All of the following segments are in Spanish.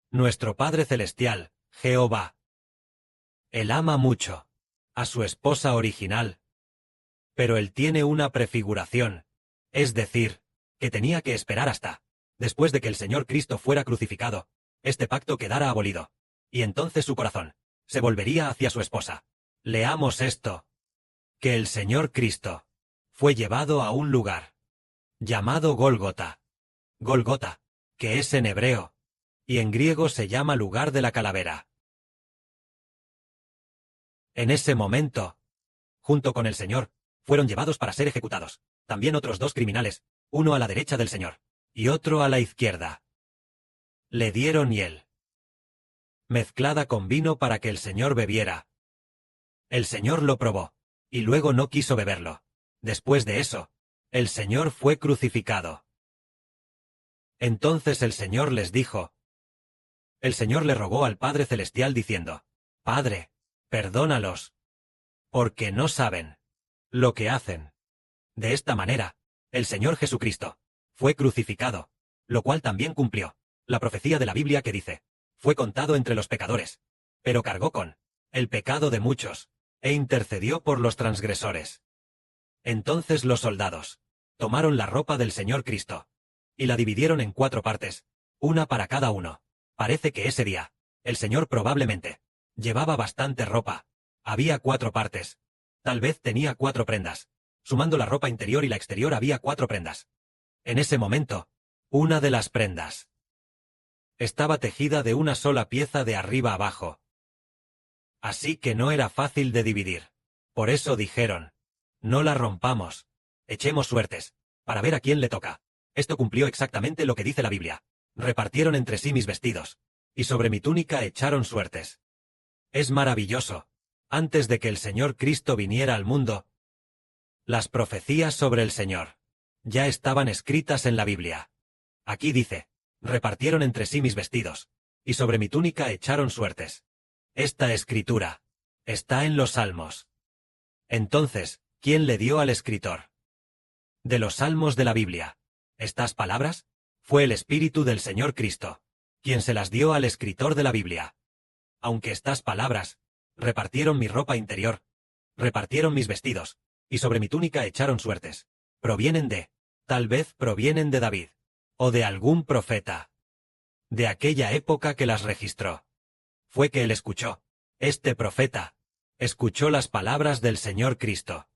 Nuestro Padre Celestial, Jehová. Él ama mucho a su esposa original, pero él tiene una prefiguración, es decir, que tenía que esperar hasta después de que el Señor Cristo fuera crucificado, este pacto quedara abolido, y entonces su corazón se volvería hacia su esposa. Leamos esto, que el Señor Cristo fue llevado a un lugar llamado Gólgota. Gólgota, que es en hebreo, y en griego se llama lugar de la calavera. En ese momento, junto con el Señor, fueron llevados para ser ejecutados, también otros 2 criminales, uno a la derecha del Señor, y otro a la izquierda. Le dieron hiel mezclada con vino para que el Señor bebiera. El Señor lo probó, y luego no quiso beberlo. Después de eso, el Señor fue crucificado. Entonces el Señor les dijo. El Señor le rogó al Padre Celestial diciendo, Padre, perdónalos, porque no saben lo que hacen. De esta manera, el Señor Jesucristo fue crucificado, lo cual también cumplió la profecía de la Biblia que dice, fue contado entre los pecadores, pero cargó con el pecado de muchos, e intercedió por los transgresores. Entonces los soldados tomaron la ropa del Señor Cristo, y la dividieron en 4 partes, una para cada uno. Parece que ese día, el Señor probablemente llevaba bastante ropa. Había 4 partes. Tal vez tenía 4 prendas. Sumando la ropa interior y la exterior había 4 prendas. En ese momento, una de las prendas estaba tejida de una sola pieza de arriba abajo. Así que no era fácil de dividir. Por eso dijeron, no la rompamos, echemos suertes, para ver a quién le toca. Esto cumplió exactamente lo que dice la Biblia. Repartieron entre sí mis vestidos, y sobre mi túnica echaron suertes. Es maravilloso. Antes de que el Señor Cristo viniera al mundo, las profecías sobre el Señor ya estaban escritas en la Biblia. Aquí dice, repartieron entre sí mis vestidos, y sobre mi túnica echaron suertes. Esta escritura está en los Salmos. Entonces, ¿quién le dio al escritor de los Salmos de la Biblia estas palabras? Fue el Espíritu del Señor Cristo, quien se las dio al escritor de la Biblia. Aunque estas palabras repartieron mi ropa interior, repartieron mis vestidos, y sobre mi túnica echaron suertes, tal vez provienen de David, o de algún profeta de aquella época que las registró. Fue que él escuchó, este profeta escuchó las palabras del Señor Cristo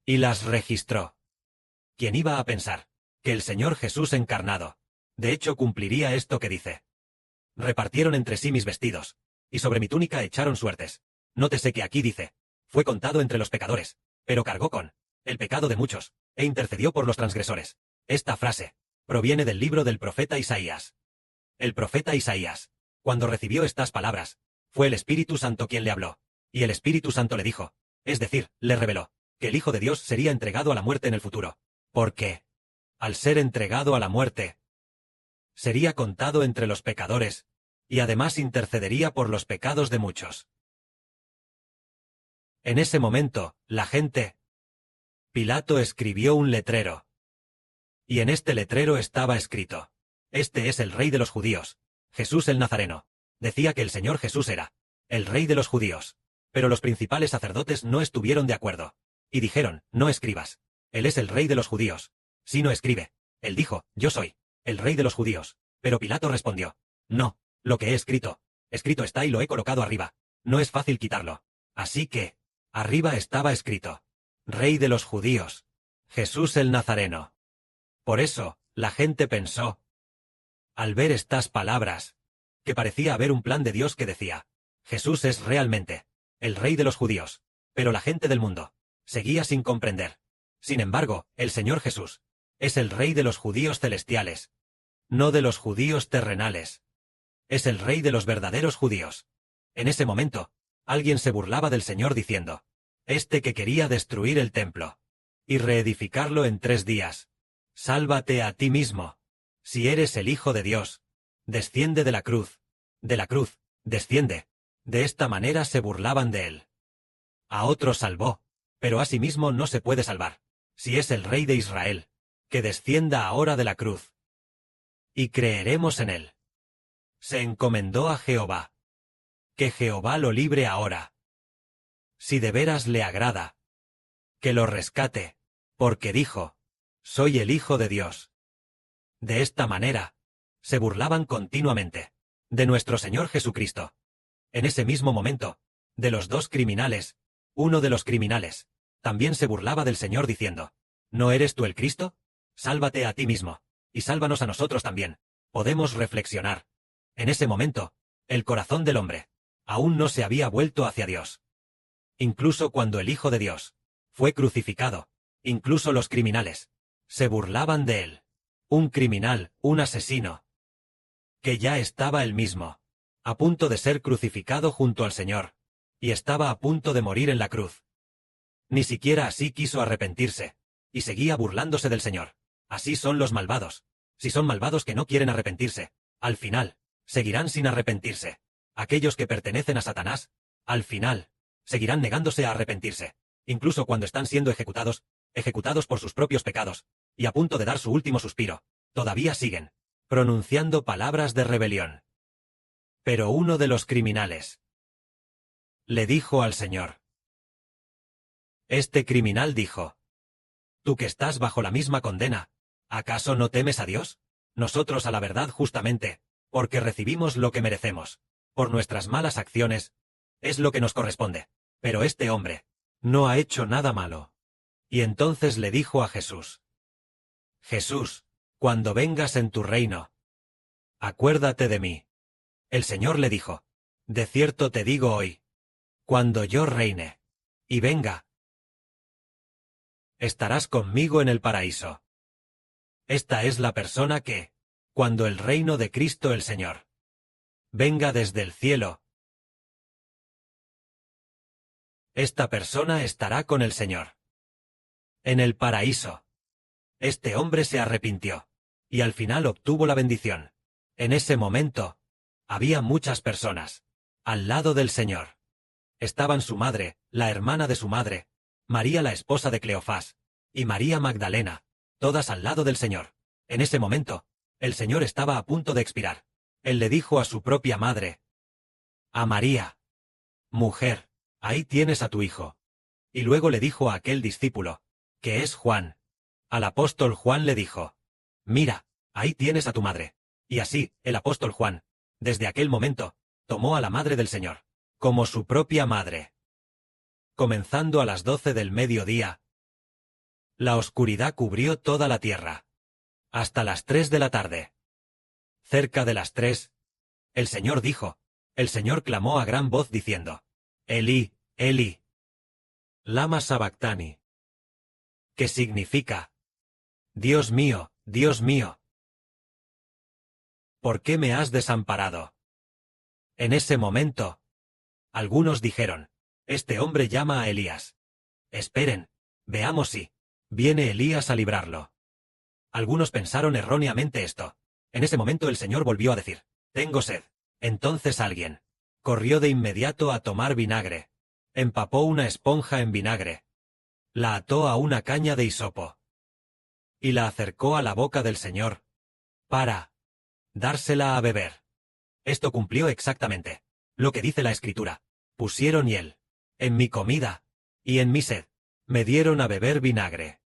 y las registró. ¿Quién iba a pensar que el Señor Jesús encarnado, de hecho cumpliría esto que dice? Repartieron entre sí mis vestidos, y sobre mi túnica echaron suertes. Nótese que aquí dice, fue contado entre los pecadores, pero cargó con el pecado de muchos, e intercedió por los transgresores. Esta frase proviene del libro del profeta Isaías. El profeta Isaías, cuando recibió estas palabras, fue el Espíritu Santo quien le habló, y el Espíritu Santo le dijo, es decir, le reveló, que el Hijo de Dios sería entregado a la muerte en el futuro, porque, al ser entregado a la muerte, sería contado entre los pecadores, y además intercedería por los pecados de muchos. En ese momento, la gente, Pilato escribió un letrero. Y en este letrero estaba escrito, este es el Rey de los Judíos, Jesús el Nazareno. Decía que el Señor Jesús era el Rey de los Judíos. Pero los principales sacerdotes no estuvieron de acuerdo. Y dijeron, no escribas. Él es el Rey de los Judíos. Si no escribe. Él dijo, yo soy el Rey de los Judíos. Pero Pilato respondió, no, lo que he escrito, escrito está y lo he colocado arriba. No es fácil quitarlo. Así que, arriba estaba escrito, Rey de los Judíos, Jesús el Nazareno. Por eso, la gente pensó, al ver estas palabras, que parecía haber un plan de Dios que decía, Jesús es realmente el Rey de los Judíos, pero la gente del mundo seguía sin comprender. Sin embargo, el Señor Jesús es el Rey de los judíos celestiales, no de los judíos terrenales. Es el Rey de los verdaderos judíos. En ese momento, alguien se burlaba del Señor diciendo, este que quería destruir el templo y reedificarlo en 3 días. Sálvate a ti mismo. Si eres el Hijo de Dios, desciende de la cruz, desciende. De esta manera se burlaban de él. A otro salvó, pero a sí mismo no se puede salvar. Si es el Rey de Israel, que descienda ahora de la cruz. Y creeremos en él. se encomendó a Jehová. Que Jehová lo libre ahora. Si de veras le agrada, que lo rescate, porque dijo, soy el Hijo de Dios. De esta manera, se burlaban continuamente de nuestro Señor Jesucristo. En ese mismo momento, de los dos criminales, uno de los criminales, también se burlaba del Señor diciendo, ¿no eres tú el Cristo? Sálvate a ti mismo, y sálvanos a nosotros también. Podemos reflexionar. En ese momento, el corazón del hombre aún no se había vuelto hacia Dios. Incluso cuando el Hijo de Dios fue crucificado, incluso los criminales se burlaban de él. Un criminal, un asesino, que ya estaba él mismo a punto de ser crucificado junto al Señor, y estaba a punto de morir en la cruz. Ni siquiera así quiso arrepentirse, y seguía burlándose del Señor. Así son los malvados. Si son malvados que no quieren arrepentirse, al final, seguirán sin arrepentirse. Aquellos que pertenecen a Satanás, al final, seguirán negándose a arrepentirse, incluso cuando están siendo ejecutados por sus propios pecados, y a punto de dar su último suspiro, todavía siguen pronunciando palabras de rebelión. Pero uno de los criminales le dijo al Señor. Este criminal dijo, tú que estás bajo la misma condena, ¿acaso no temes a Dios? Nosotros a la verdad justamente, porque recibimos lo que merecemos, por nuestras malas acciones, es lo que nos corresponde. Pero este hombre no ha hecho nada malo. Y entonces le dijo a Jesús, Jesús, cuando vengas en tu reino, acuérdate de mí. El Señor le dijo, de cierto te digo hoy, cuando yo reine, y venga, estarás conmigo en el paraíso. Esta es la persona que, cuando el reino de Cristo el Señor venga desde el cielo, esta persona estará con el Señor en el paraíso. Este hombre se arrepintió, y al final obtuvo la bendición. En ese momento, había muchas personas al lado del Señor. Estaban su madre, la hermana de su madre, María la esposa de Cleofás, y María Magdalena, todas al lado del Señor. En ese momento, el Señor estaba a punto de expirar. Él le dijo a su propia madre, a María, mujer, ahí tienes a tu hijo. Y luego le dijo a aquel discípulo, que es Juan. Al apóstol Juan le dijo, mira, ahí tienes a tu madre. Y así, el apóstol Juan, desde aquel momento, tomó a la madre del Señor, como su propia madre. Comenzando a las 12 del mediodía, la oscuridad cubrió toda la tierra. Hasta las 3 de la tarde. Cerca de las 3, el Señor dijo, el Señor clamó a gran voz diciendo, Elí, Elí, lama sabactani. Que significa, Dios mío, ¿por qué me has desamparado? En ese momento, algunos dijeron, este hombre llama a Elías. Esperen, veamos si viene Elías a librarlo. Algunos pensaron erróneamente esto. En ese momento el Señor volvió a decir, tengo sed. Entonces alguien corrió de inmediato a tomar vinagre, empapó una esponja en vinagre, la ató a una caña de hisopo y la acercó a la boca del Señor para dársela a beber. Esto cumplió exactamente lo que dice la Escritura. Pusieron hiel en mi comida, y en mi sed me dieron a beber vinagre.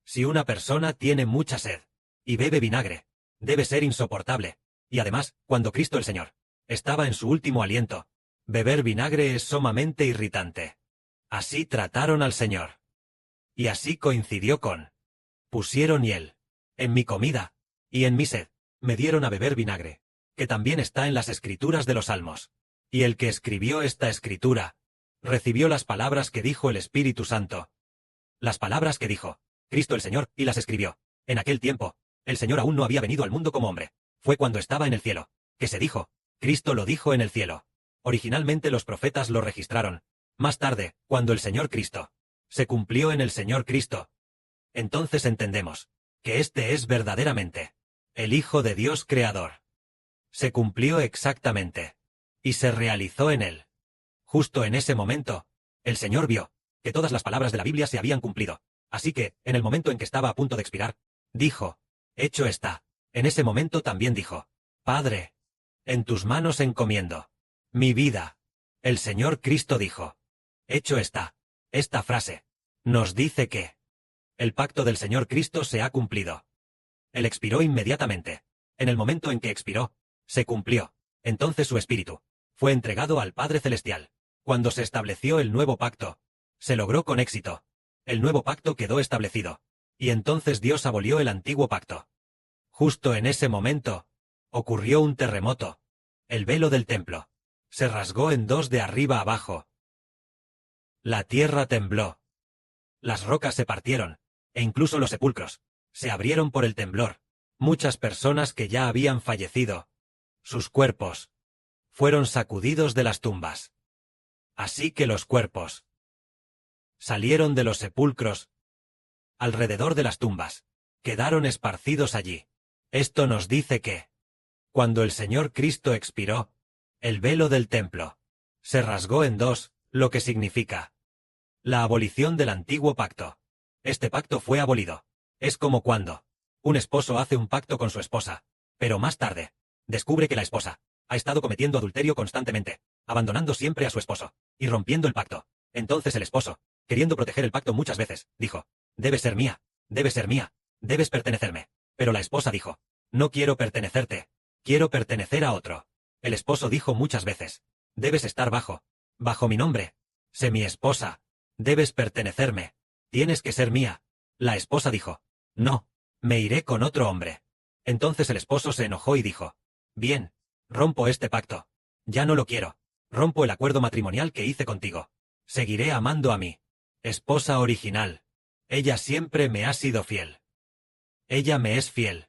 Si una persona tiene mucha sed y bebe vinagre, debe ser insoportable. Y además, cuando Cristo el Señor estaba en su último aliento, beber vinagre es sumamente irritante. Así trataron al Señor. Y así coincidió con: pusieron hiel en mi comida, y en mi sed me dieron a beber vinagre, que también está en las Escrituras de los Salmos. Y el que escribió esta escritura recibió las palabras que dijo el Espíritu Santo. Las palabras que dijo Cristo el Señor, y las escribió. En aquel tiempo, el Señor aún no había venido al mundo como hombre. Fue cuando estaba en el cielo que se dijo, Cristo lo dijo en el cielo. Originalmente los profetas lo registraron. Más tarde, cuando el Señor Cristo se cumplió en el Señor Cristo, entonces entendemos que este es verdaderamente el Hijo de Dios Creador. Se cumplió exactamente y se realizó en él. Justo en ese momento, el Señor vio que todas las palabras de la Biblia se habían cumplido. Así que, en el momento en que estaba a punto de expirar, dijo, hecho está. En ese momento también dijo, Padre, En tus manos encomiendo mi vida. El Señor Cristo dijo. Hecho está. Esta frase nos dice que el pacto del Señor Cristo se ha cumplido. Él expiró inmediatamente. En el momento en que expiró, se cumplió. Entonces su espíritu fue entregado al Padre Celestial. Cuando se estableció el nuevo pacto, se logró con éxito. El nuevo pacto quedó establecido. Y entonces Dios abolió el antiguo pacto. Justo en ese momento, ocurrió un terremoto. El velo del templo se rasgó en dos de arriba abajo. La tierra tembló. Las rocas se partieron, e incluso los sepulcros se abrieron por el temblor. Muchas personas que ya habían fallecido, sus cuerpos fueron sacudidos de las tumbas. Así que los cuerpos salieron de los sepulcros alrededor de las tumbas, quedaron esparcidos allí. Esto nos dice que, cuando el Señor Cristo expiró, el velo del templo se rasgó en dos, lo que significa la abolición del antiguo pacto. Este pacto fue abolido. Es como cuando un esposo hace un pacto con su esposa, pero más tarde descubre que la esposa ha estado cometiendo adulterio constantemente, abandonando siempre a su esposo y rompiendo el pacto. Entonces el esposo, queriendo proteger el pacto muchas veces, dijo: debes ser mía, debes pertenecerme. Pero la esposa dijo: no quiero pertenecerte, quiero pertenecer a otro. El esposo dijo muchas veces: debes estar bajo mi nombre. Sé mi esposa, debes pertenecerme, tienes que ser mía. La esposa dijo: no, me iré con otro hombre. Entonces el esposo se enojó y dijo: bien, rompo este pacto. Ya no lo quiero. Rompo el acuerdo matrimonial que hice contigo. Seguiré amando a mi esposa original. Ella siempre me ha sido fiel. Ella me es fiel.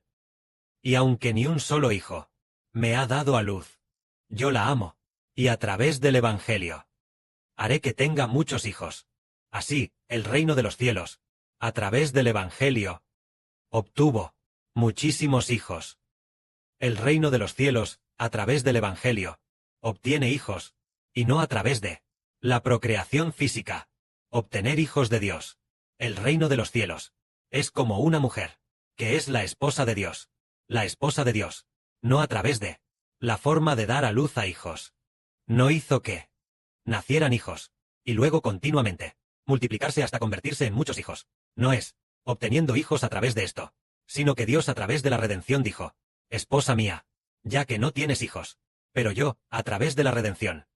Y aunque ni un solo hijo me ha dado a luz, yo la amo, y a través del Evangelio haré que tenga muchos hijos. Así, el reino de los cielos, a través del Evangelio, obtuvo muchísimos hijos. El reino de los cielos, a través del Evangelio, obtiene hijos, y no a través de la procreación física. Obtener hijos de Dios. El reino de los cielos es como una mujer, que es la esposa de Dios. La esposa de Dios, no a través de la forma de dar a luz a hijos. No hizo que nacieran hijos, y luego continuamente multiplicarse hasta convertirse en muchos hijos. No es obteniendo hijos a través de esto, sino que Dios a través de la redención dijo: esposa mía, ya que no tienes hijos, pero yo, a través de la redención,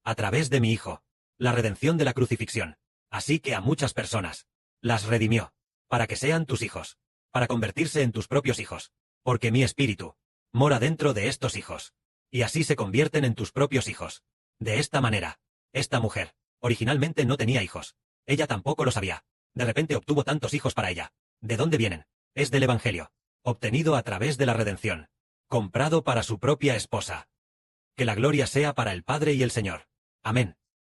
a través de mi Hijo, la redención de la crucifixión, así que a muchas personas las redimió, para que sean tus hijos, para convertirse en tus propios hijos, porque mi espíritu mora dentro de estos hijos, y así se convierten en tus propios hijos. De esta manera, esta mujer originalmente no tenía hijos. Ella tampoco lo sabía. De repente obtuvo tantos hijos para ella. ¿De dónde vienen? Es del Evangelio, obtenido a través de la redención, comprado para su propia esposa. Que la gloria sea para el Padre y el Señor. Amén.